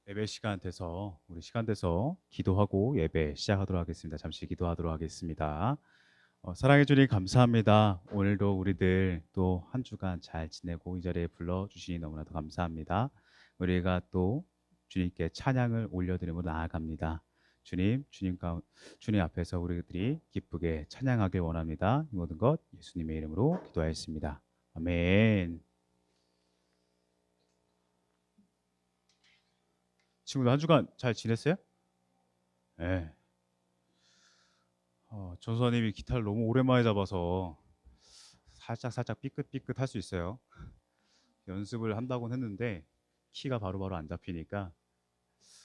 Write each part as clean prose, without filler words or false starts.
예배 시간 돼서 우리 시간 돼서 기도하고 예배 시작하도록 하겠습니다. 잠시 기도하도록 하겠습니다. 사랑해 주님 감사합니다. 오늘도 우리들 또 한 주간 잘 지내고 이 자리에 불러 주시니 너무나도 감사합니다. 우리가 또 주님께 찬양을 올려드림으로 나아갑니다. 주님 앞에서 우리들이 기쁘게 찬양하길 원합니다. 이 모든 것 예수님의 이름으로 기도하였습니다. 아멘. 친구들 한 주간 잘 지냈어요? 네. 전선님이 기타를 너무 오랜만에 잡아서 살짝 삐끗삐끗 할 수 있어요. 연습을 한다고는 했는데 키가 바로바로 안 잡히니까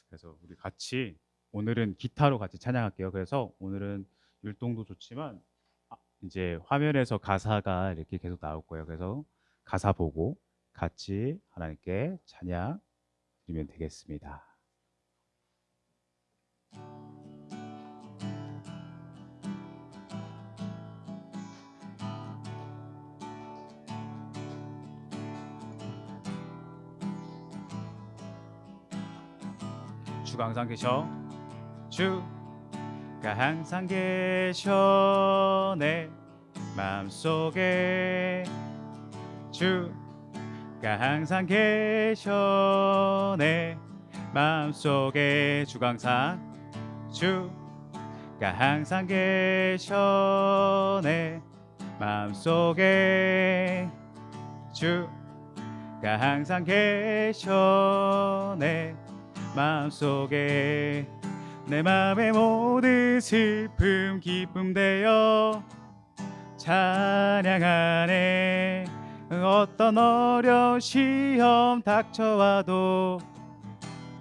그래서 우리 같이 오늘은 기타로 같이 찬양할게요. 그래서 오늘은 율동도 좋지만 이제 화면에서 가사가 이렇게 계속 나올 거예요. 그래서 가사 보고 같이 하나님께 찬양 드리면 되겠습니다. 주가 항상 계셔. 주가 항상 계셔 내 마음속에. 주가 항상 계셔 내 마음속에. 주가 항상 계셔 내 마음속에. 주가 항상 계셔 내 마음속에. 내 마음의 모든 슬픔 기쁨 되어 찬양하네. 어떤 어려운 시험 닥쳐와도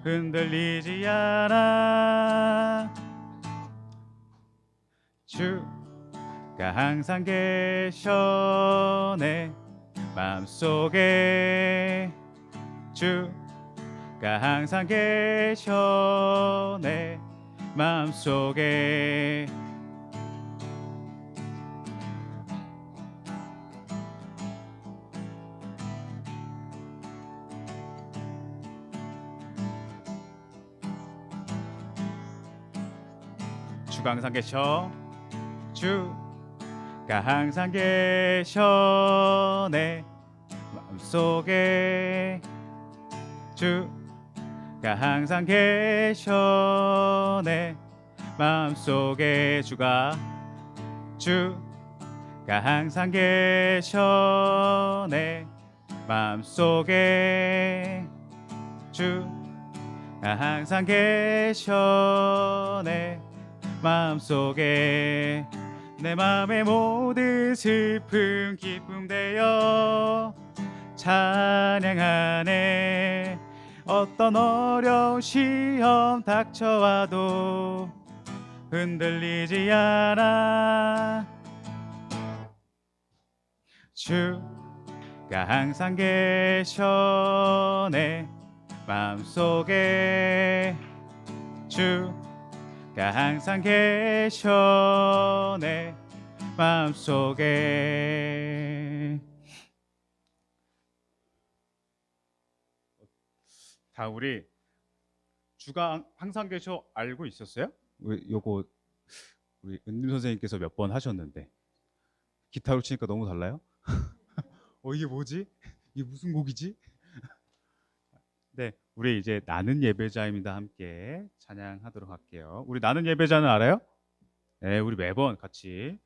흔들리지 않아. 주가 항상 계셔 내 마음속에. 주가 항상 계셔 내 마음속에. 주가 항상 계셔. 주가 항상 계셔 내 마음속에. 주가 항상 계셔 내 마음속에. 주가 항상 계셔 내 마음속에. 주가 항상 계셔 내 마음속에. 내 마음의 모든 슬픔 기쁨 되어 찬양하네. 어떤 어려운 시험 닥쳐와도 흔들리지 않아. 주가 항상 계셔 내 마음속에. 주가 항상 계셔 내 마음속에. 다 우리 주가 항상 계셔 알고 있었어요? 요거 우리 은림 선생님께서 몇 번 하셨는데 기타로 치니까 너무 달라요? 이게 뭐지? 이게 무슨 곡이지? 네, 우리 이제 나는 예배자입니다 함께 찬양하도록 할게요. 우리 나는 예배자는 알아요? 네, 우리 매번 같이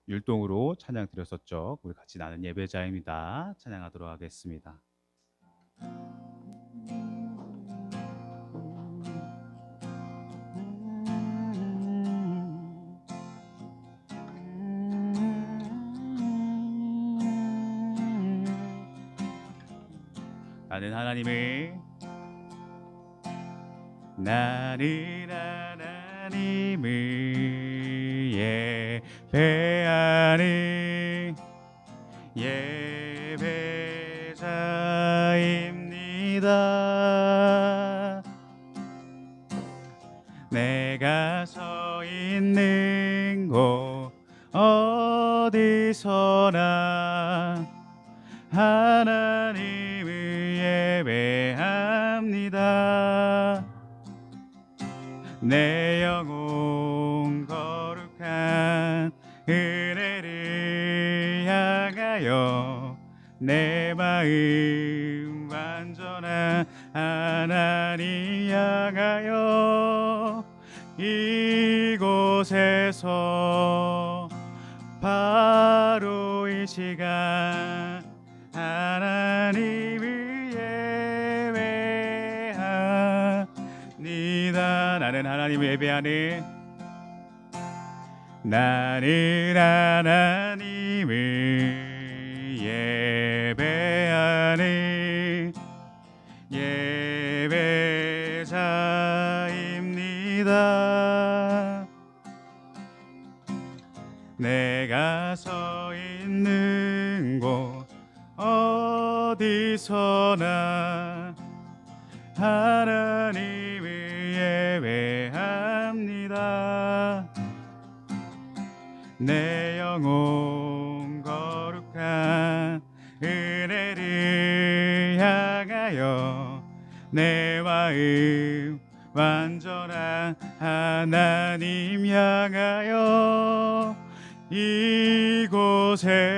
율동으로 찬양 드렸었죠. 우리 같이 나는 예배자입니다 찬양하도록 하겠습니다. 나는 하나님을 예배하는 예배자입니다. 내가 서 있는 곳 어디서나 하나님을 예배합니다. 내 영혼 거룩한 은혜를 향하여 내 마음 완전한 하나님 향하여 이곳에서 바로 이 시간 하나님을 예배합니다. 나는 하나님을 예배하는 하나님을 예배하는 예배자입니다. 내가 서 있는 곳 어디서나 하나님을 예배합니다. 내 영혼 거룩한 은혜를 향하여 내 마음 완전한 하나님 향하여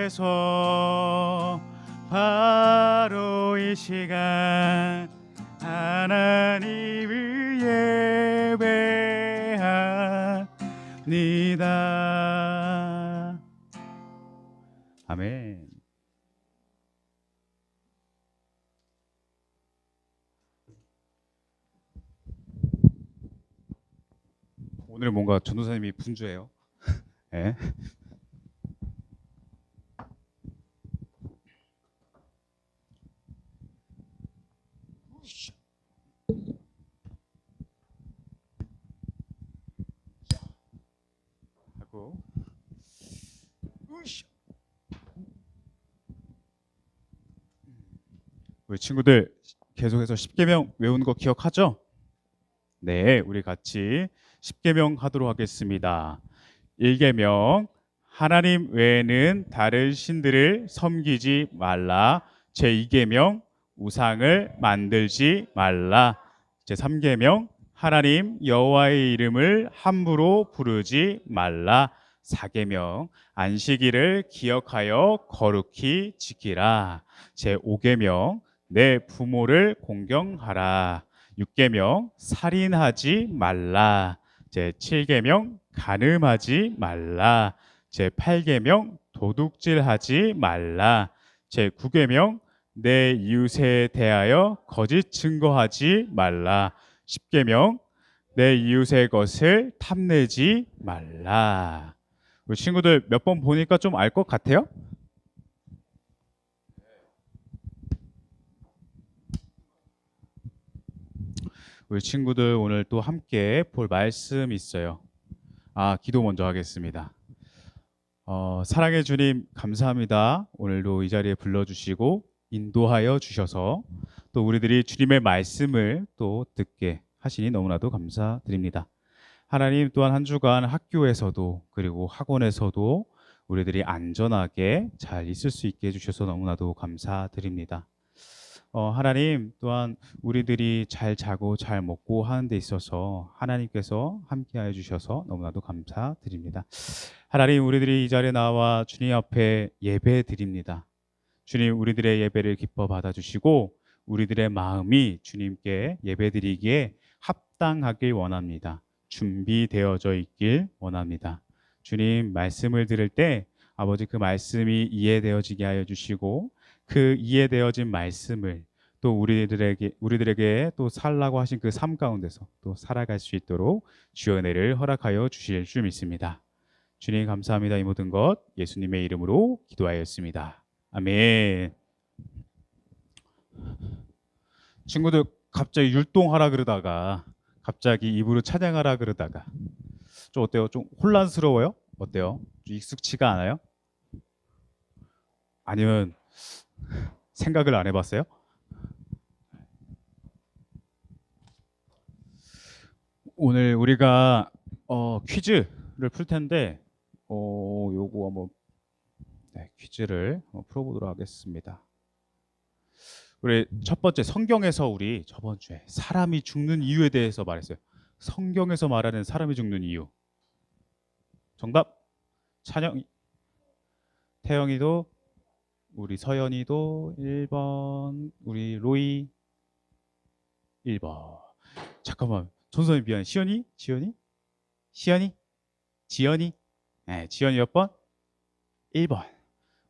이곳에서 바로 이 시간 하나님을 예배합니다. 아멘. 오늘 뭔가 전도사님이 분주해요. 네. 하고 우리 친구들 계속해서 10계명 외우는 거 기억하죠? 네, 우리 같이 10계명 하도록 하겠습니다. 1계명 하나님 외에는 다른 신들을 섬기지 말라. 제2계명 우상을 만들지 말라. 제3계명 하나님 여호와의 이름을 함부로 부르지 말라. 4계명 안식일을 기억하여 거룩히 지키라. 제5계명 내 부모를 공경하라. 6계명 살인하지 말라. 제7계명 간음하지 말라. 제8계명 도둑질하지 말라. 제9계명 내 이웃에 대하여 거짓 증거하지 말라. 10계명 내 이웃의 것을 탐내지 말라. 우리 친구들 몇 번 보니까 좀 알 것 같아요? 우리 친구들 오늘 또 함께 볼 말씀 있어요. 기도 먼저 하겠습니다. 사랑해 주님 감사합니다. 오늘도 이 자리에 불러주시고 인도하여 주셔서 또 우리들이 주님의 말씀을 또 듣게 하시니 너무나도 감사드립니다. 하나님 또한 한 주간 학교에서도 그리고 학원에서도 우리들이 안전하게 잘 있을 수 있게 해주셔서 너무나도 감사드립니다. 하나님 또한 우리들이 잘 자고 잘 먹고 하는 데 있어서 하나님께서 함께하여 주셔서 너무나도 감사드립니다. 하나님 우리들이 이 자리에 나와 주님 앞에 예배 드립니다. 주님 우리들의 예배를 기뻐 받아주시고 우리들의 마음이 주님께 예배 드리기에 합당하길 원합니다. 준비되어져 있길 원합니다. 주님 말씀을 들을 때 아버지 그 말씀이 이해되어지게 하여 주시고 그 이해되어진 말씀을 또 우리들에게 또 살라고 하신 그 삶 가운데서 또 살아갈 수 있도록 주의 은혜를 허락하여 주실 줄 믿습니다. 주님 감사합니다. 이 모든 것 예수님의 이름으로 기도하였습니다. 아멘. 친구들 갑자기 율동하라 그러다가 갑자기 입으로 찬양하라 그러다가 좀 어때요? 좀 혼란스러워요? 어때요? 좀 익숙치가 않아요? 아니면 생각을 안 해봤어요? 오늘 우리가 퀴즈를 풀 텐데 요거 한번 퀴즈를 한번 풀어보도록 하겠습니다. 우리 첫 번째 성경에서 우리 저번 주에 사람이 죽는 이유에 대해서 말했어요. 성경에서 말하는 사람이 죽는 이유. 정답. 찬영, 태영이도, 우리 서연이도 1번, 우리 로이 1번. 잠깐만, 전선이 미안. 시연이? 지연이? 시연이? 지연이? 네, 지연이 몇 번? 1번.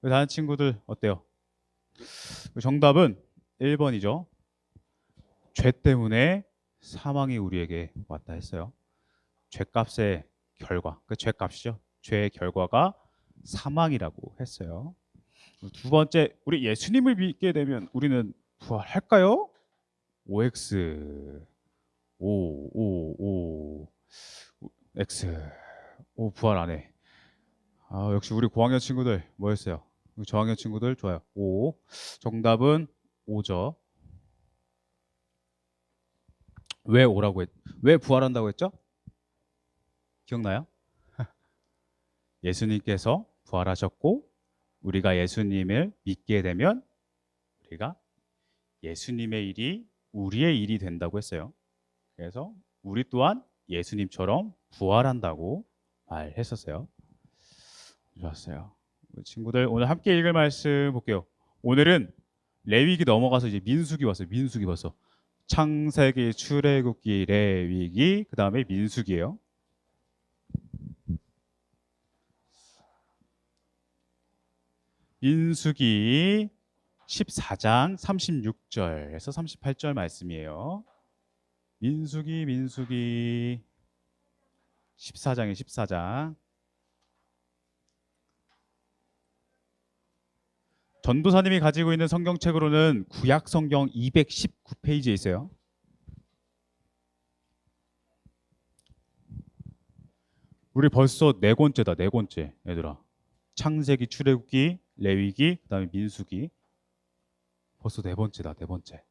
다른 친구들 어때요? 정답은 1번이죠. 죄 때문에 사망이 우리에게 왔다 했어요. 죄값의 결과, 그 죄값이죠. 죄의 결과가 사망이라고 했어요. 두 번째, 우리 예수님을 믿게 되면 우리는 부활할까요? OX O X 오 부활 안 해. 아, 역시 우리 고학년 친구들 뭐였어요? 우리 저학년 친구들 좋아요. O. 정답은 O죠. 왜 O라고 왜 부활한다고 했죠? 기억나요? 예수님께서 부활하셨고 우리가 예수님을 믿게 되면 우리가 예수님의 일이 우리의 일이 된다고 했어요. 그래서 우리 또한 예수님처럼 부활한다고 말했었어요. 좋았어요. 친구들 오늘 함께 읽을 말씀 볼게요. 오늘은 레위기 넘어가서 이제 민수기 왔어요. 민수기 벌써. 창세기, 출애굽기, 레위기, 그 다음에 민수기예요. 민수기 14장 36절에서 38절 말씀이에요. 민수기 14장에 14장. 전도사님이 가지고 있는 성경책으로는 구약 성경 219페이지에 있어요. 우리 벌써 네 권째다. 네 권째 얘들아. 창세기, 출애굽기, 레위기, 그다음에 민수기. 벌써 네 번째다. 네 번째.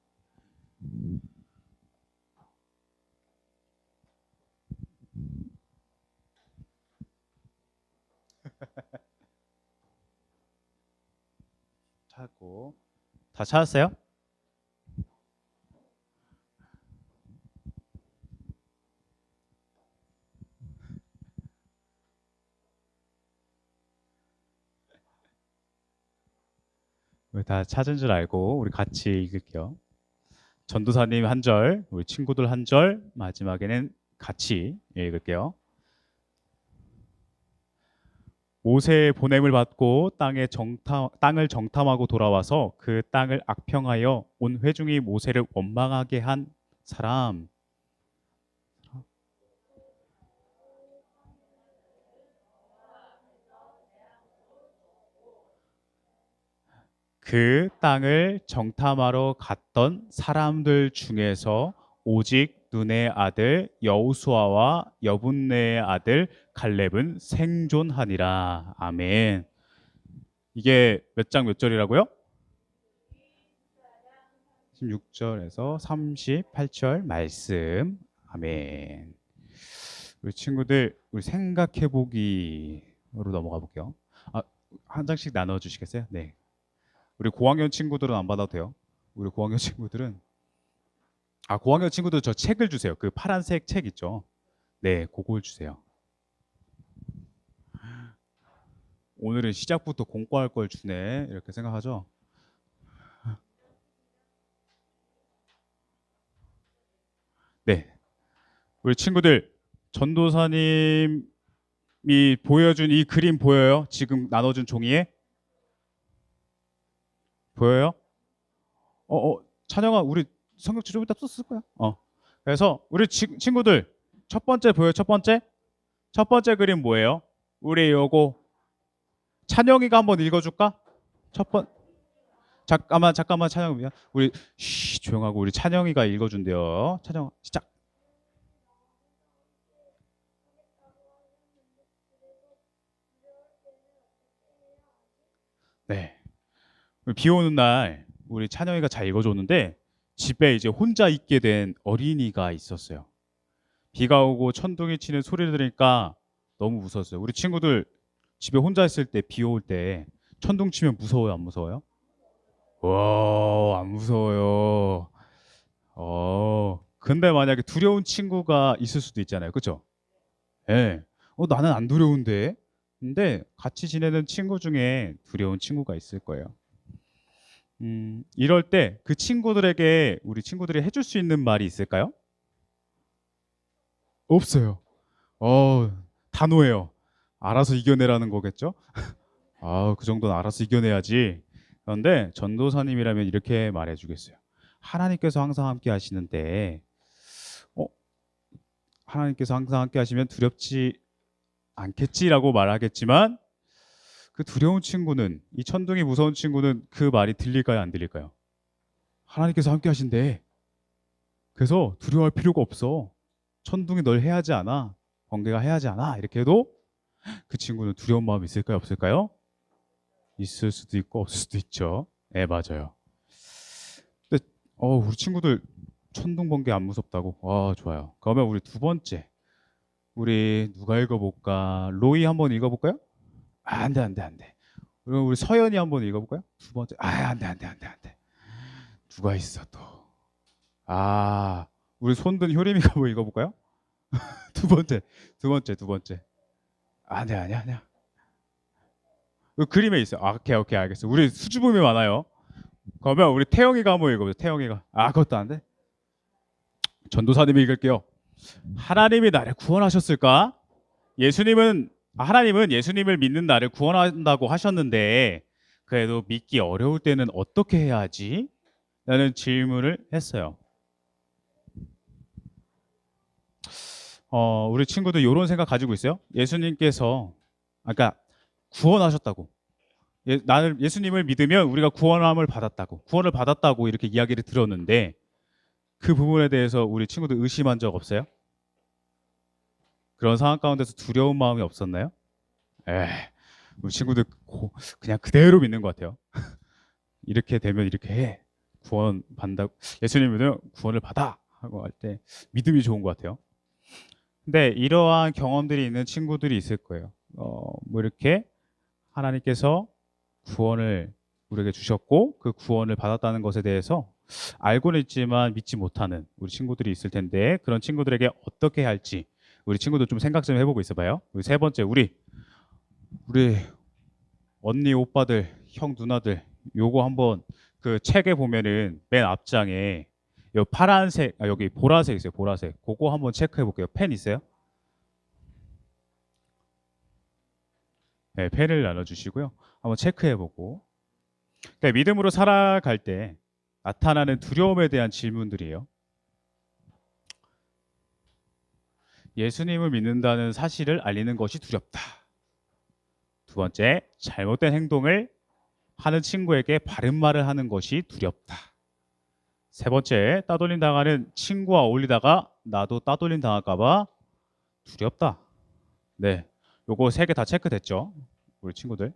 찾고 다 찾았어요? 우리 다 찾은 줄 알고 우리 같이 읽을게요. 전도사님 한 절, 우리 친구들 한 절, 마지막에는 같이 읽을게요. 모세의 보냄을 받고 땅을 정탐하고 돌아와서 그 땅을 악평하여 온 회중이 모세를 원망하게 한 사람. 그 땅을 정탐하러 갔던 사람들 중에서 오직 눈의 아들 여호수아와 여분네의 아들 갈렙은 생존하니라. 아멘. 이게 몇 장 몇 절이라고요? 16절에서 38절 말씀. 아멘. 우리 친구들 우리 생각해 보기로 넘어가 볼게요. 아, 한 장씩 나눠 주시겠어요? 네. 우리 고학년 친구들은 안 받아도 돼요. 우리 고학년 친구들은 고학년 친구들 저 책을 주세요. 그 파란색 책 있죠? 네, 그걸 주세요. 오늘은 시작부터 공부할 걸 주네 이렇게 생각하죠? 네, 우리 친구들 전도사님이 보여준 이 그림 보여요? 지금 나눠준 종이에? 보여요? 찬영아 우리 성경책 좀 이따 또 쓸 거야. 그래서 우리 친구들 첫 번째 보여요? 첫 번째 그림 뭐예요? 우리 요거 찬영이가 한번 읽어줄까? 잠깐만 찬영이 미안. 우리 조용하고 우리 찬영이가 읽어준대요. 찬영 시작. 네. 비 오는 날 우리 찬영이가 잘 읽어줬는데 집에 이제 혼자 있게 된 어린이가 있었어요. 비가 오고 천둥이 치는 소리를 들으니까 너무 무서웠어요. 우리 친구들 집에 혼자 있을 때 비 올 때 천둥 치면 무서워요, 안 무서워요? 와, 안 무서워요. 근데 만약에 두려운 친구가 있을 수도 있잖아요. 그죠? 예. 나는 안 두려운데. 근데 같이 지내는 친구 중에 두려운 친구가 있을 거예요. 이럴 때 그 친구들에게 우리 친구들이 해줄 수 있는 말이 있을까요? 없어요. 어, 단호해요. 알아서 이겨내라는 거겠죠? 그 정도는 알아서 이겨내야지. 그런데 전도사님이라면 이렇게 말해주겠어요. 하나님께서 항상 함께 하시는데, 어, 하나님께서 항상 함께 하시면 두렵지 않겠지라고 말하겠지만, 그 두려운 친구는, 이 천둥이 무서운 친구는 그 말이 들릴까요, 안 들릴까요? 하나님께서 함께 하신대. 그래서 두려워할 필요가 없어. 천둥이 널 해하지 않아. 번개가 해하지 않아. 이렇게 해도 그 친구는 두려운 마음이 있을까요, 없을까요? 있을 수도 있고 없을 수도 있죠. 네, 맞아요. 근데 우리 친구들 천둥 번개 안 무섭다고. 와, 좋아요. 그러면 우리 두 번째. 우리 누가 읽어볼까? 로이 한번 읽어볼까요? 안 돼, 안 돼, 안 돼. 그럼 우리 서연이 한번 읽어볼까요? 두 번째. 안 돼, 안 돼, 안 돼, 안 돼. 누가 있어 또? 우리 손든 효림이가 한번 읽어볼까요? 두 번째, 두 번째, 두 번째. 네, 아니야, 아니야. 그 그림에 있어. 오케이, 오케이, 알겠어. 우리 수줍음이 많아요. 그러면 우리 태영이가 한번 읽어보세요. 태영이가. 그것도 안 돼? 전도사님이 읽을게요. 하나님이 나를 구원하셨을까? 하나님은 예수님을 믿는 나를 구원한다고 하셨는데 그래도 믿기 어려울 때는 어떻게 해야 하지? 라는 질문을 했어요. 우리 친구들 이런 생각 가지고 있어요. 예수님께서 아까 구원하셨다고. 예수님을 믿으면 우리가 구원을 받았다고 이렇게 이야기를 들었는데 그 부분에 대해서 우리 친구들 의심한 적 없어요? 그런 상황 가운데서 두려운 마음이 없었나요? 우리 친구들 그냥 그대로 믿는 것 같아요. 이렇게 되면 이렇게 해. 구원 받는다고. 예수님 믿으면 구원을 받아 하고 할 때 믿음이 좋은 것 같아요. 근데 이러한 경험들이 있는 친구들이 있을 거예요. 뭐 이렇게 하나님께서 구원을 우리에게 주셨고 그 구원을 받았다는 것에 대해서 알고는 있지만 믿지 못하는 우리 친구들이 있을 텐데 그런 친구들에게 어떻게 해야 할지 우리 친구들 좀 생각 좀 해보고 있어봐요. 우리 세 번째 우리 언니 오빠들 형 누나들 요거 한번 그 책에 보면은 맨 앞장에 여기 파란색 여기 보라색 있어요. 보라색 그거 한번 체크해 볼게요. 펜 있어요? 네, 펜을 나눠주시고요. 한번 체크해 보고 그러니까 믿음으로 살아갈 때 나타나는 두려움에 대한 질문들이에요. 예수님을 믿는다는 사실을 알리는 것이 두렵다. 두 번째, 잘못된 행동을 하는 친구에게 바른 말을 하는 것이 두렵다. 세 번째, 따돌림 당하는 친구와 어울리다가 나도 따돌림 당할까봐 두렵다. 네, 요거 세 개 다 체크됐죠? 우리 친구들.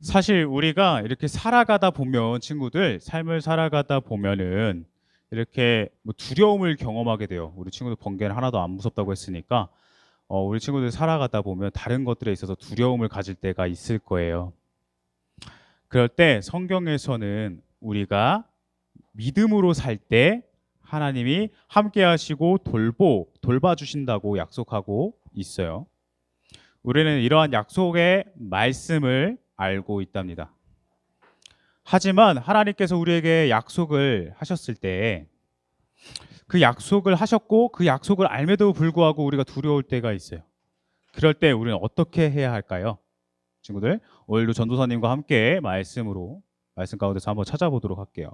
사실 우리가 이렇게 살아가다 보면 친구들 삶을 살아가다 보면은 이렇게 뭐 두려움을 경험하게 돼요. 우리 친구들 번개는 하나도 안 무섭다고 했으니까 우리 친구들 살아가다 보면 다른 것들에 있어서 두려움을 가질 때가 있을 거예요. 그럴 때 성경에서는 우리가 믿음으로 살 때 하나님이 함께 하시고 돌봐 주신다고 약속하고 있어요. 우리는 이러한 약속의 말씀을 알고 있답니다. 하지만 하나님께서 우리에게 약속을 하셨을 때 그 약속을 하셨고 그 약속을 알매도 불구하고 우리가 두려울 때가 있어요. 그럴 때 우리는 어떻게 해야 할까요? 친구들, 오늘도 전도사님과 함께 말씀 가운데서 한번 찾아보도록 할게요.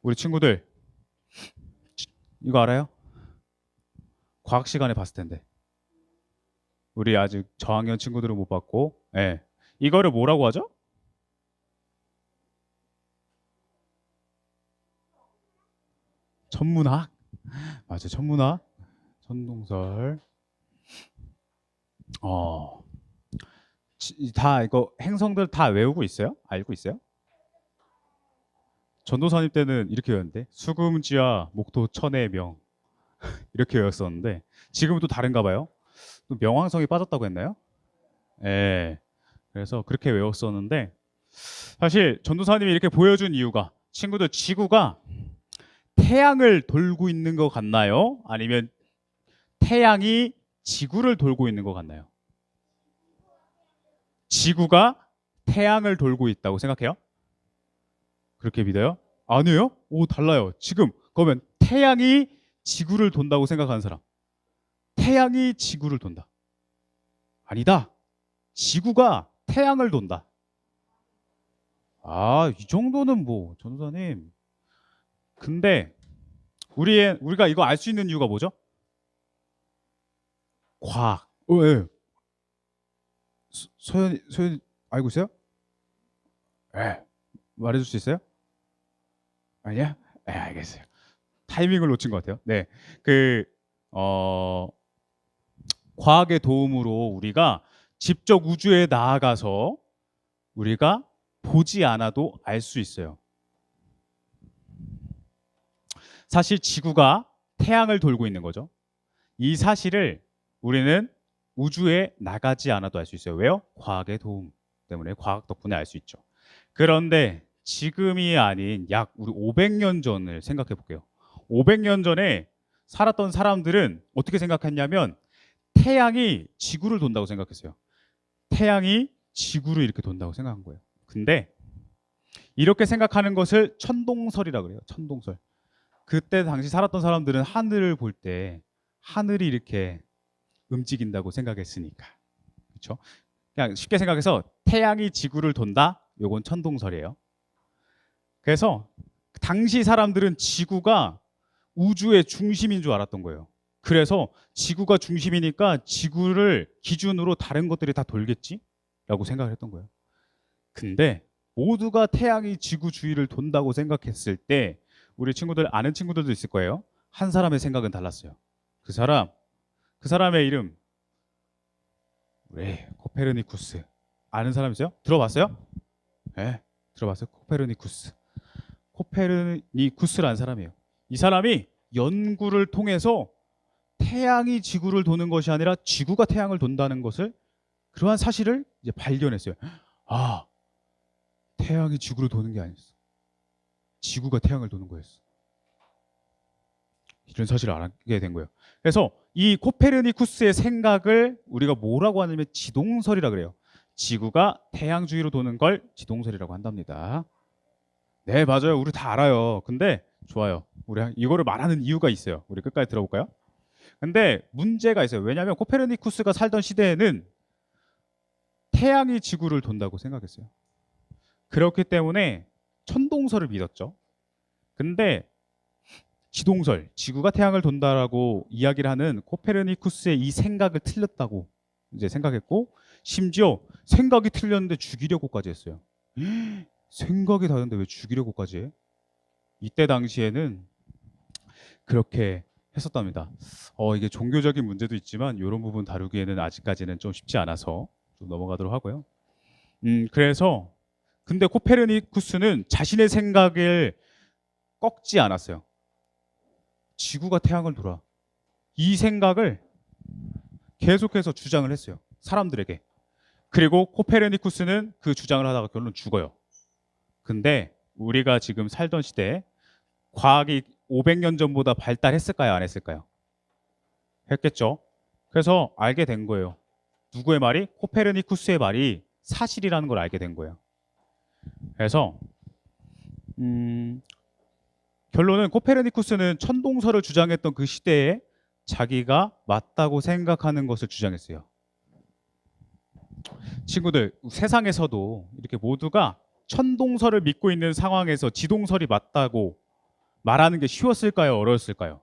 우리 친구들 이거 알아요? 과학 시간에 봤을 텐데 우리 아직 저학년 친구들은 못 봤고 이거를 뭐라고 하죠? 천문학? 맞아요. 천문학. 천동설. 다 이거 행성들 다 외우고 있어요? 알고 있어요? 전도사님 때는 이렇게 외웠는데 수금지와 목토 천의 명 이렇게 외웠었는데 지금은 또 다른가 봐요. 또 명왕성이 빠졌다고 했나요? 그래서 그렇게 외웠었는데 사실 전도사님이 이렇게 보여준 이유가 친구들, 지구가 태양을 돌고 있는 것 같나요? 아니면 태양이 지구를 돌고 있는 것 같나요? 지구가 태양을 돌고 있다고 생각해요? 그렇게 믿어요? 아니에요? 오, 달라요. 지금 그러면 태양이 지구를 돈다고 생각하는 사람. 태양이 지구를 돈다. 아니다. 지구가 태양을 돈다. 아, 이 정도는 뭐, 전도사님. 근데 우리가 이거 알 수 있는 이유가 뭐죠? 과학. 예. 소연 알고 있어요? 예. 말해줄 수 있어요? 아니야? 예, 알겠어요. 타이밍을 놓친 것 같아요. 네. 그, 어, 과학의 도움으로 우리가 직접 우주에 나아가서 우리가 보지 않아도 알 수 있어요. 사실 지구가 태양을 돌고 있는 거죠. 이 사실을 우리는 우주에 나가지 않아도 알 수 있어요. 왜요? 과학의 도움 때문에, 과학 덕분에 알 수 있죠. 그런데 지금이 아닌 약 우리 500년 전을 생각해 볼게요. 500년 전에 살았던 사람들은 어떻게 생각했냐면 태양이 지구를 돈다고 생각했어요. 태양이 지구를 이렇게 돈다고 생각한 거예요. 근데 이렇게 생각하는 것을 천동설이라고 그래요. 천동설. 그때 당시 살았던 사람들은 하늘을 볼 때 하늘이 이렇게 움직인다고 생각했으니까. 그렇죠? 그냥 쉽게 생각해서 태양이 지구를 돈다? 요건 천동설이에요. 그래서 당시 사람들은 지구가 우주의 중심인 줄 알았던 거예요. 그래서 지구가 중심이니까 지구를 기준으로 다른 것들이 다 돌겠지? 라고 생각을 했던 거예요. 근데 모두가 태양이 지구 주위를 돈다고 생각했을 때 우리 친구들, 아는 친구들도 있을 거예요. 한 사람의 생각은 달랐어요. 그 사람의 이름 왜 코페르니쿠스. 아는 사람 있어요? 들어봤어요? 네, 들어봤어요. 코페르니쿠스라는 사람이에요. 이 사람이 연구를 통해서 태양이 지구를 도는 것이 아니라 지구가 태양을 돈다는 것을, 그러한 사실을 이제 발견했어요. 아, 태양이 지구를 도는 게 아니었어. 지구가 태양을 도는 거였어. 이런 사실을 알게 된 거예요. 그래서 이 코페르니쿠스의 생각을 우리가 뭐라고 하냐면 지동설이라 그래요. 지구가 태양 주위로 도는 걸 지동설이라고 한답니다. 네, 맞아요. 우리 다 알아요. 근데 좋아요. 우리 이거를 말하는 이유가 있어요. 우리 끝까지 들어볼까요? 근데 문제가 있어요. 왜냐하면 코페르니쿠스가 살던 시대에는 태양이 지구를 돈다고 생각했어요. 그렇기 때문에 천동설을 믿었죠. 근데 지동설, 지구가 태양을 돈다라고 이야기를 하는 코페르니쿠스의 이 생각을 틀렸다고 이제 생각했고, 심지어 생각이 틀렸는데 죽이려고까지 했어요. 생각이 다른데 왜 죽이려고까지 해? 이때 당시에는 그렇게 했었답니다. 이게 종교적인 문제도 있지만 이런 부분 다루기에는 아직까지는 좀 쉽지 않아서 좀 넘어가도록 하고요. 그래서 근데 코페르니쿠스는 자신의 생각을 꺾지 않았어요. 지구가 태양을 돌아. 이 생각을 계속해서 주장을 했어요. 사람들에게. 그리고 코페르니쿠스는 그 주장을 하다가 결론 죽어요. 근데 우리가 지금 살던 시대에 과학이 500년 전보다 발달했을까요? 안 했을까요? 했겠죠. 그래서 알게 된 거예요. 누구의 말이? 코페르니쿠스의 말이 사실이라는 걸 알게 된 거예요. 그래서 결론은 코페르니쿠스는 천동설을 주장했던 그 시대에 자기가 맞다고 생각하는 것을 주장했어요. 친구들, 세상에서도 이렇게 모두가 천동설을 믿고 있는 상황에서 지동설이 맞다고 말하는 게 쉬웠을까요? 어려웠을까요?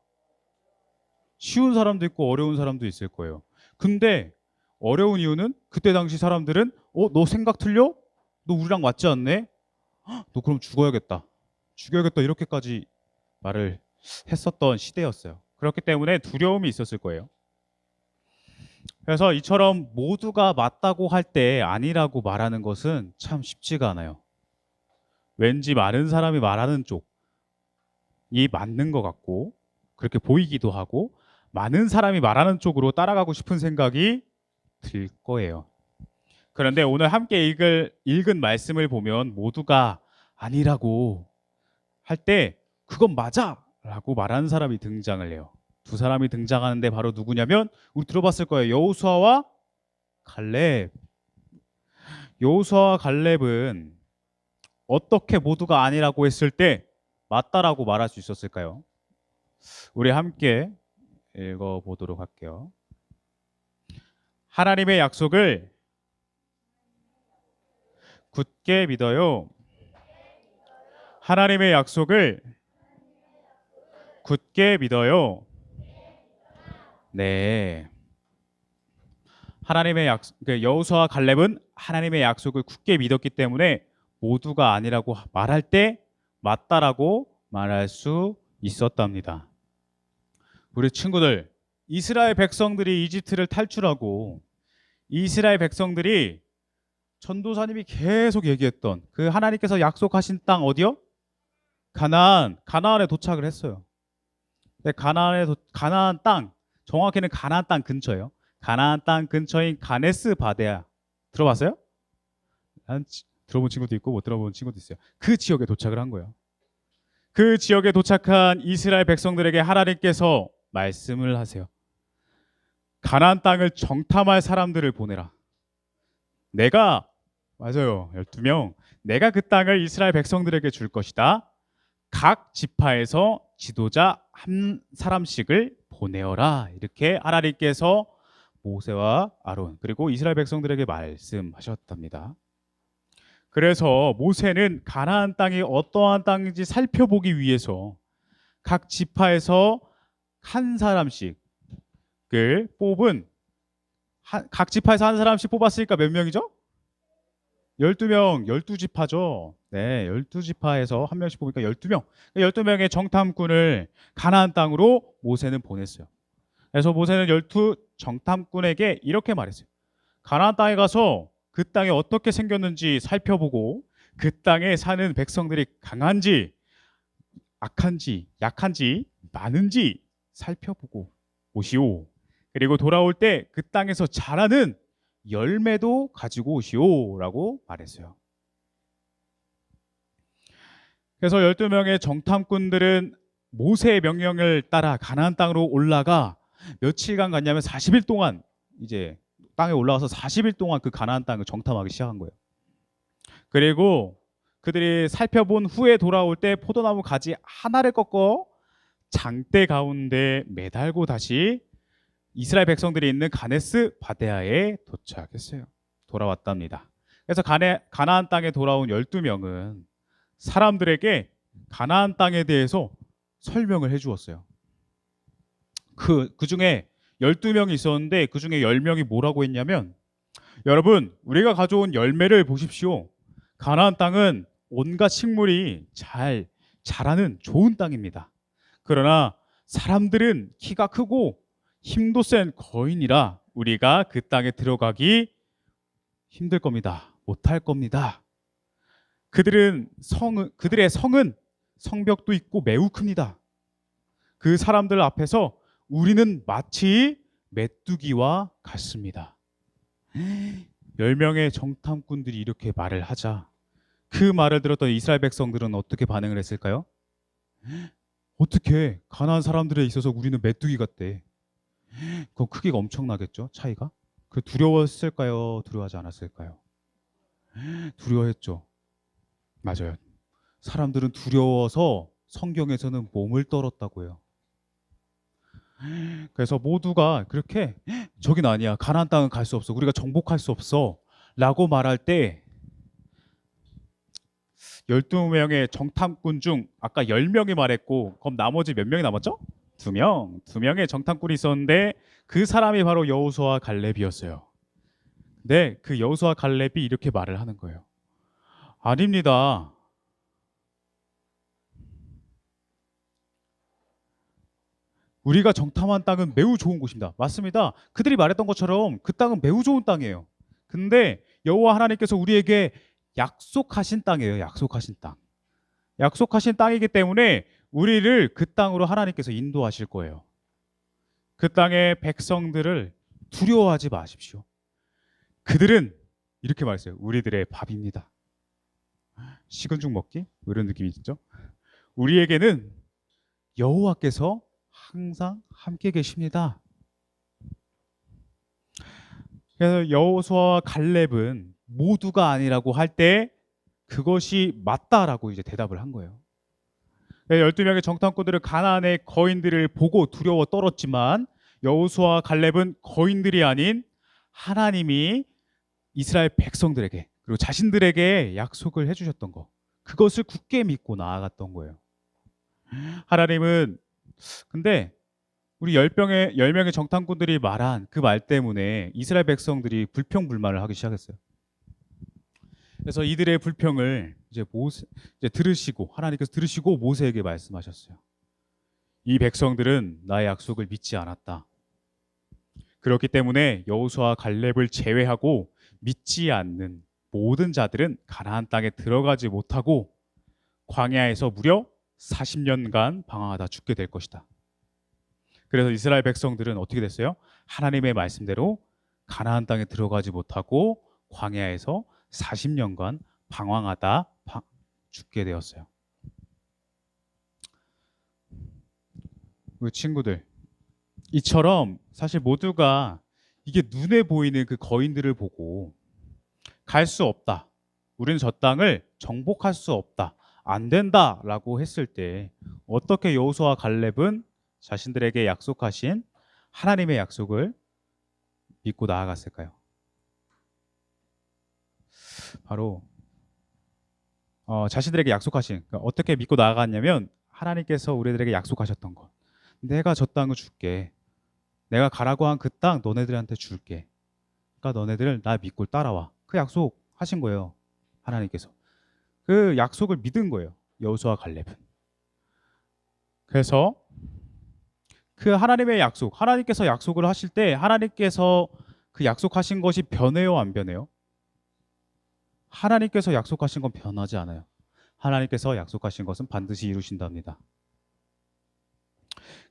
쉬운 사람도 있고 어려운 사람도 있을 거예요. 근데 어려운 이유는 그때 당시 사람들은 너 생각 틀려? 너 우리랑 맞지 않네? 너 그럼 죽어야겠다. 죽여야겠다. 이렇게까지 말을 했었던 시대였어요. 그렇기 때문에 두려움이 있었을 거예요. 그래서 이처럼 모두가 맞다고 할 때 아니라고 말하는 것은 참 쉽지가 않아요. 왠지 많은 사람이 말하는 쪽이 맞는 것 같고 그렇게 보이기도 하고 많은 사람이 말하는 쪽으로 따라가고 싶은 생각이 들 거예요. 그런데 오늘 함께 읽은 말씀을 보면 모두가 아니라고 할 때 그건 맞아! 라고 말하는 사람이 등장을 해요. 두 사람이 등장하는데 바로 누구냐면 우리 들어봤을 거예요. 여호수아와 갈렙. 여호수아와 갈렙은 어떻게 모두가 아니라고 했을 때 맞다라고 말할 수 있었을까요? 우리 함께 읽어보도록 할게요. 하나님의 약속을 굳게 믿어요. 하나님의 약속을 굳게 믿어요. 네. 하나님의 여호수아와 갈렙은 하나님의 약속을 굳게 믿었기 때문에 모두가 아니라고 말할 때 맞다라고 말할 수 있었답니다. 우리 친구들, 이스라엘 백성들이 이집트를 탈출하고 이스라엘 백성들이 전도사님이 계속 얘기했던 그 하나님께서 약속하신 땅 어디요? 가나안에 도착을 했어요. 근데 가나안 땅, 정확히는 가나안 땅 근처예요. 가나안 땅 근처인 가네스 바데아 들어봤어요? 들어본 친구도 있고 못 들어본 친구도 있어요. 그 지역에 도착을 한 거예요. 그 지역에 도착한 이스라엘 백성들에게 하나님께서 말씀을 하세요. 가나안 땅을 정탐할 사람들을 보내라. 맞아요. 12명. 내가 그 땅을 이스라엘 백성들에게 줄 것이다. 각 지파에서 지도자 한 사람씩을 보내어라. 이렇게 하나님께서 모세와 아론 그리고 이스라엘 백성들에게 말씀하셨답니다. 그래서 모세는 가나안 땅이 어떠한 땅인지 살펴보기 위해서 각 지파에서 한 사람씩을 뽑은 각 지파에서 한 사람씩 뽑았으니까 몇 명이죠? 12명, 12지파죠. 네, 12지파에서 한 명씩 뽑으니까 12명. 12명의 정탐꾼을 가나안 땅으로 모세는 보냈어요. 그래서 모세는 12 정탐꾼에게 이렇게 말했어요. 가나안 땅에 가서 그 땅이 어떻게 생겼는지 살펴보고 그 땅에 사는 백성들이 강한지 악한지 약한지 많은지 살펴보고 오시오. 그리고 돌아올 때 그 땅에서 자라는 열매도 가지고 오시오라고 말했어요. 그래서 12명의 정탐꾼들은 모세의 명령을 따라 가나안 땅으로 올라가 며칠간 갔냐면 40일 동안 이제 땅에 올라가서 40일 동안 그 가나안 땅을 정탐하기 시작한 거예요. 그리고 그들이 살펴본 후에 돌아올 때 포도나무 가지 하나를 꺾어 장대 가운데 매달고 다시 이스라엘 백성들이 있는 가네스 바데아에 도착했어요. 돌아왔답니다. 그래서 가나안 땅에 돌아온 12명은 사람들에게 가나안 땅에 대해서 설명을 해주었어요. 그 중에 12명이 있었는데 그 중에 10명이 뭐라고 했냐면 여러분 우리가 가져온 열매를 보십시오. 가나안 땅은 온갖 식물이 잘 자라는 좋은 땅입니다. 그러나 사람들은 키가 크고 힘도 센 거인이라 우리가 그 땅에 들어가기 힘들 겁니다. 못할 겁니다. 그들의 성은 성벽도 있고 매우 큽니다. 그 사람들 앞에서 우리는 마치 메뚜기와 같습니다. 10명의 정탐꾼들이 이렇게 말을 하자 그 말을 들었던 이스라엘 백성들은 어떻게 반응을 했을까요? 어떻게 가나안 사람들에 있어서 우리는 메뚜기 같대. 그 크기가 엄청나겠죠, 차이가? 그 두려웠을까요? 두려워하지 않았을까요? 두려워했죠. 맞아요. 사람들은 두려워서 성경에서는 몸을 떨었다고 해요. 그래서 모두가 그렇게 저긴 아니야. 가나안 땅은 갈 수 없어. 우리가 정복할 수 없어. 라고 말할 때 12명의 정탐꾼 중 아까 10명이 말했고 그럼 나머지 몇 명이 남았죠? 2명. 2명의 정탐꾼이 있었는데 그 사람이 바로 여호수아와 갈렙이었어요. 근데 그 여호수아와 갈렙이 이렇게 말을 하는 거예요. 아닙니다. 우리가 정탐한 땅은 매우 좋은 곳입니다. 맞습니다. 그들이 말했던 것처럼 그 땅은 매우 좋은 땅이에요. 근데 여호와 하나님께서 우리에게 약속하신 땅이에요. 약속하신 땅. 약속하신 땅이기 때문에 우리를 그 땅으로 하나님께서 인도하실 거예요. 그 땅의 백성들을 두려워하지 마십시오. 그들은 이렇게 말했어요. 우리들의 밥입니다. 식은 죽 먹기? 뭐 이런 느낌이 있죠? 우리에게는 여호와께서 항상 함께 계십니다. 그래서 여호수아와 갈렙은 모두가 아니라고 할 때 그것이 맞다라고 이제 대답을 한 거예요. 12명의 정탐꾼들은 가나안의 거인들을 보고 두려워 떨었지만 여호수아와 갈렙은 거인들이 아닌 하나님이 이스라엘 백성들에게 그리고 자신들에게 약속을 해주셨던 거, 그것을 굳게 믿고 나아갔던 거예요. 하나님은 근데 우리 10명의 정탐꾼들이 말한 그 말 때문에 이스라엘 백성들이 불평불만을 하기 시작했어요. 그래서 이들의 불평을 이제 들으시고 하나님께서 들으시고 모세에게 말씀하셨어요. 이 백성들은 나의 약속을 믿지 않았다. 그렇기 때문에 여호수아와 갈렙을 제외하고 믿지 않는 모든 자들은 가나안 땅에 들어가지 못하고 광야에서 무려 40년간 방황하다 죽게 될 것이다. 그래서 이스라엘 백성들은 어떻게 됐어요? 하나님의 말씀대로 가나안 땅에 들어가지 못하고 광야에서 40년간 방황하다 죽게 되었어요. 우리 친구들, 이처럼 사실 모두가 이게 눈에 보이는 그 거인들을 보고 갈 수 없다, 우리는 저 땅을 정복할 수 없다, 안 된다라고 했을 때 어떻게 여호수아와 갈렙은 자신들에게 약속하신 하나님의 약속을 믿고 나아갔을까요? 바로 자신들에게 약속하신, 그러니까 어떻게 믿고 나아갔냐면 하나님께서 우리들에게 약속하셨던 것, 내가 저 땅을 줄게, 내가 가라고 한 그 땅 너네들한테 줄게, 그러니까 너네들 나 믿고 따라와, 그 약속하신 거예요. 하나님께서 그 약속을 믿은 거예요, 여호수아와 갈렙은. 그래서 그 하나님의 약속, 하나님께서 약속을 하실 때 하나님께서 그 약속하신 것이 변해요, 안 변해요? 하나님께서 약속하신 건 변하지 않아요. 하나님께서 약속하신 것은 반드시 이루신답니다.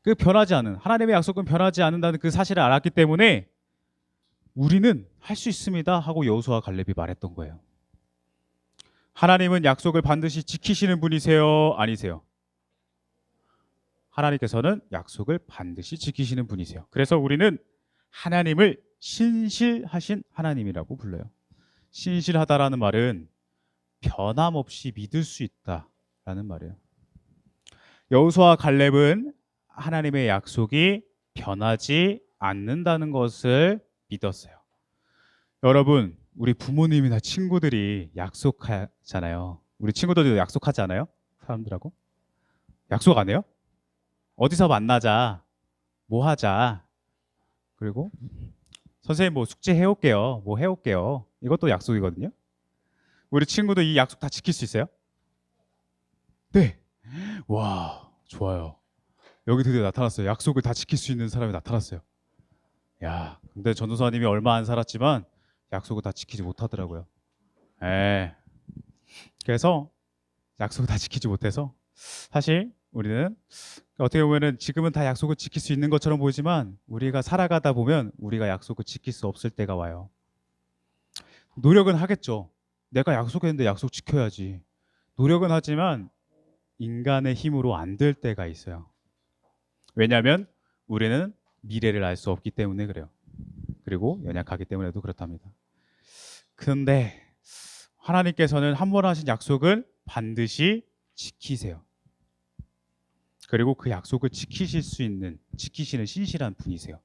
그 변하지 않은 하나님의 약속은 변하지 않는다는 그 사실을 알았기 때문에 우리는 할 수 있습니다 하고 여호수아와 갈렙이 말했던 거예요. 하나님은 약속을 반드시 지키시는 분이세요, 아니세요? 하나님께서는 약속을 반드시 지키시는 분이세요. 그래서 우리는 하나님을 신실하신 하나님이라고 불러요. 신실하다라는 말은 변함없이 믿을 수 있다라는 말이에요. 여호수아와 갈렙은 하나님의 약속이 변하지 않는다는 것을 믿었어요. 여러분, 우리 부모님이나 친구들이 약속하잖아요. 우리 친구들도 약속하지 않아요? 사람들하고 약속 안 해요? 어디서 만나자, 뭐 하자, 그리고 선생님 뭐 숙제 해올게요, 뭐 해올게요, 이것도 약속이거든요. 우리 친구도 이 약속 다 지킬 수 있어요? 네. 와, 좋아요. 여기 드디어 나타났어요. 약속을 다 지킬 수 있는 사람이 나타났어요. 야, 근데 전도사님이 얼마 안 살았지만 약속을 다 지키지 못하더라고요. 에. 그래서 약속을 다 지키지 못해서 사실 우리는 어떻게 보면은 지금은 다 약속을 지킬 수 있는 것처럼 보이지만 우리가 살아가다 보면 우리가 약속을 지킬 수 없을 때가 와요. 노력은 하겠죠. 내가 약속했는데 약속 지켜야지. 노력은 하지만 인간의 힘으로 안 될 때가 있어요. 왜냐하면 우리는 미래를 알 수 없기 때문에 그래요. 그리고 연약하기 때문에도 그렇답니다. 그런데 하나님께서는 한 번 하신 약속을 반드시 지키세요. 그리고 그 약속을 지키시는 신실한 분이세요.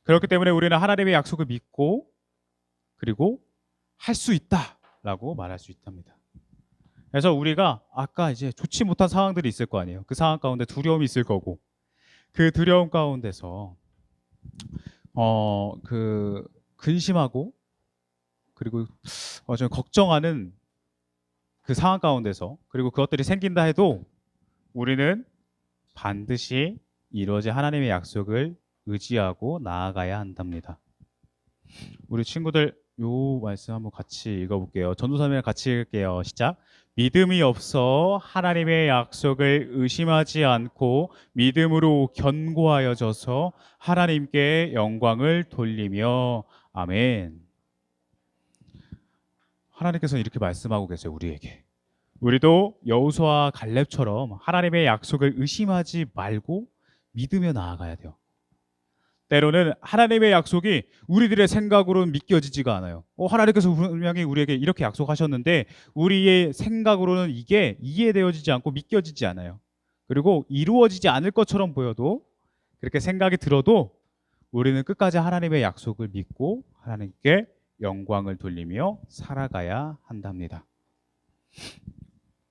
그렇기 때문에 우리는 하나님의 약속을 믿고 그리고 할 수 있다라고 말할 수 있답니다. 그래서 우리가 아까 이제 좋지 못한 상황들이 있을 거 아니에요. 그 상황 가운데 두려움이 있을 거고, 그 두려움 가운데서 그 근심하고 그리고 좀 걱정하는 그 상황 가운데서, 그리고 그것들이 생긴다 해도 우리는 반드시 이루어질 하나님의 약속을 의지하고 나아가야 한답니다. 우리 친구들 요 말씀 한번 같이 읽어볼게요. 전도사님이랑 같이 읽을게요. 시작. 믿음이 없어 하나님의 약속을 의심하지 않고 믿음으로 견고하여져서 하나님께 영광을 돌리며. 아멘. 하나님께서는 이렇게 말씀하고 계세요, 우리에게. 우리도 여호수아와 갈렙처럼 하나님의 약속을 의심하지 말고 믿으며 나아가야 돼요. 때로는 하나님의 약속이 우리들의 생각으로는 믿겨지지가 않아요. 하나님께서 분명히 우리에게 이렇게 약속하셨는데 우리의 생각으로는 이게 이해되어지지 않고 믿겨지지 않아요. 그리고 이루어지지 않을 것처럼 보여도, 그렇게 생각이 들어도 우리는 끝까지 하나님의 약속을 믿고 하나님께 영광을 돌리며 살아가야 한답니다.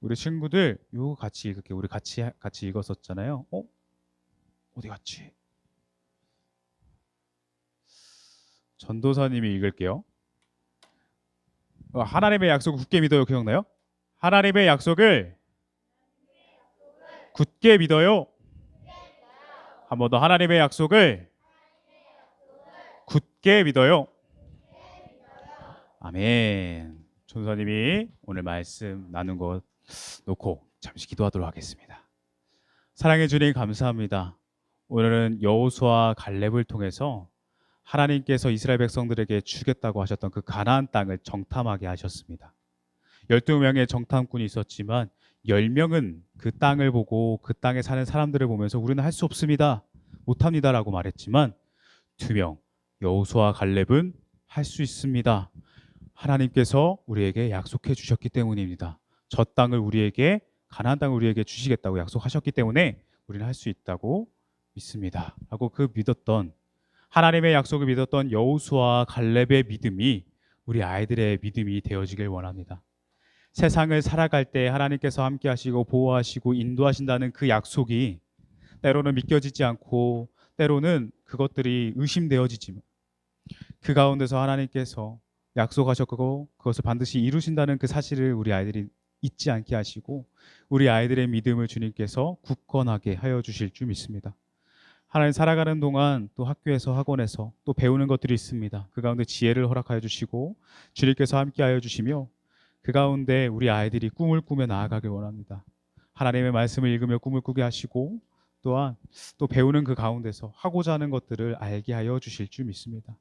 우리 친구들 요거 같이 읽을게. 우리 같이 읽었었잖아요. 어디 갔지? 전도사님이 읽을게요. 하나님의 약속을 굳게 믿어요. 기억나요? 하나님의 약속을 굳게 믿어요. 한 번 더. 하나님의 약속을 굳게 믿어요. 아멘. 전도사님이 오늘 말씀 나눈 것 놓고 잠시 기도하도록 하겠습니다. 사랑해 주님 감사합니다. 오늘은 여호수아 갈렙을 통해서 하나님께서 이스라엘 백성들에게 주겠다고 하셨던 그 가나안 땅을 정탐하게 하셨습니다. 12명의 정탐꾼이 있었지만 10명은 그 땅을 보고 그 땅에 사는 사람들을 보면서 우리는 할 수 없습니다, 못합니다라고 말했지만 2명 여호수아 갈렙은 할 수 있습니다. 하나님께서 우리에게 약속해 주셨기 때문입니다. 저 땅을 우리에게, 가나안 땅을 우리에게 주시겠다고 약속하셨기 때문에 우리는 할 수 있다고 믿습니다 라고 그 믿었던, 하나님의 약속을 믿었던 여호수아 갈렙의 믿음이 우리 아이들의 믿음이 되어지길 원합니다. 세상을 살아갈 때 하나님께서 함께 하시고 보호하시고 인도하신다는 그 약속이 때로는 믿겨지지 않고 때로는 그것들이 의심되어지지만 그 가운데서 하나님께서 약속하셨고 그것을 반드시 이루신다는 그 사실을 우리 아이들이 잊지 않게 하시고 우리 아이들의 믿음을 주님께서 굳건하게 하여 주실 줄 믿습니다. 하나님 살아가는 동안 또 학교에서 학원에서 또 배우는 것들이 있습니다. 그 가운데 지혜를 허락하여 주시고 주님께서 함께하여 주시며 그 가운데 우리 아이들이 꿈을 꾸며 나아가길 원합니다. 하나님의 말씀을 읽으며 꿈을 꾸게 하시고 또한 또 배우는 그 가운데서 하고자 하는 것들을 알게 하여 주실 줄 믿습니다.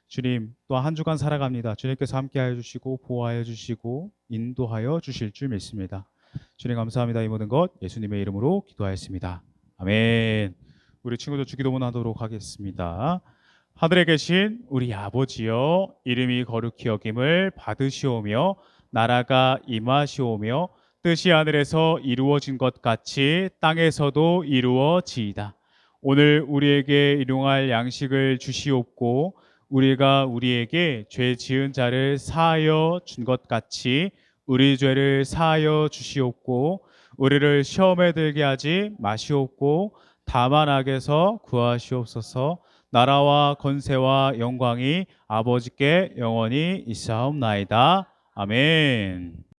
주님, 또 한 주간 살아갑니다. 주님께서 함께하여 주시고 보호하여 주시고 인도하여 주실 줄 믿습니다. 주님 감사합니다. 이 모든 것 예수님의 이름으로 기도하였습니다. 아멘. 우리 친구들 주기도문 하도록 하겠습니다. 하늘에 계신 우리 아버지여, 이름이 거룩히 여김을 받으시오며 나라가 임하시오며 뜻이 하늘에서 이루어진 것 같이 땅에서도 이루어지이다. 오늘 우리에게 일용할 양식을 주시옵고 우리가 우리에게 죄 지은 자를 사하여 준 것 같이 우리 죄를 사하여 주시옵고 우리를 시험에 들게 하지 마시옵고 다만 악에서 구하시옵소서. 나라와 권세와 영광이 아버지께 영원히 있사옵나이다. 아멘.